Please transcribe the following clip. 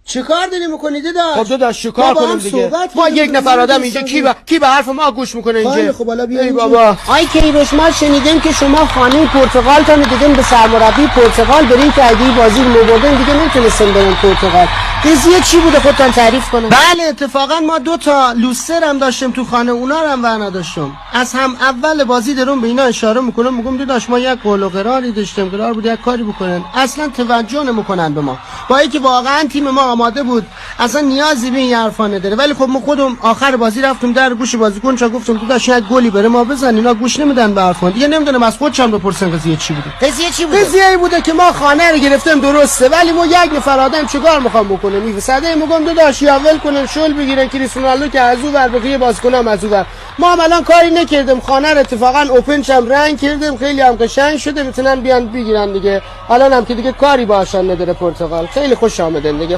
چیکار داری میکنی داداش؟ خب داداش چیکار کنیم دیگه؟ ما یک نفر آدم اینجا کی به حرف ما گوش میکنه اینجا؟ خب حالا بیا ای بابا. آی کیروش ما شنیدیم که شما خانه پرتغال تا دیدیم به سرمربی پرتغال برین که اگه بازی رو بردن دیگه نمیتونستن برن پرتغال. قضیه چی بوده خودتون تعریف کنید؟ بله اتفاقا ما 2 تا لوستر هم داشتیم تو خانه، اونا رو هم ور نداشتم. از هم اول بازی درون به اینا اشاره میکنم، میگم داداش ما یک قول و قراری داشتیم، قرار بود یک کاری بکنن، اصلا توجه نمیکنن به ما، با اینکه واقعا تیم ما آماده بود، اصلا نیازی به این حرفا نداره. ولی خب ما خودم آخر بازی رفتم در گوش بازیکن چا گفتم داداش یک گلی بره ما بزن، اینا گوش نمیدن به حرفا. دیگه نمیدونم از خودشون بپرسن قضیه چی بوده. قضیه ای بوده که ما خانه رو گرفتیم درسته، ولی ما یک نفر آدم چیکار میخوام بکنه؟ میفسده میگم داداش یا ول کنن شل بگیرن کریستیانو که از اون ور بقیه بازیکنام از اون ور. ما هم الان کاری نکردیم، خانه رو اتفاقا اوپن چم رنگ کردیم، خیلی هم قشنگ شده، میتونن بیان بگیرن دیگه. الان هم که دیگه کاری باشن نداره پرتغال. خیلی خوش آمدن دیگه.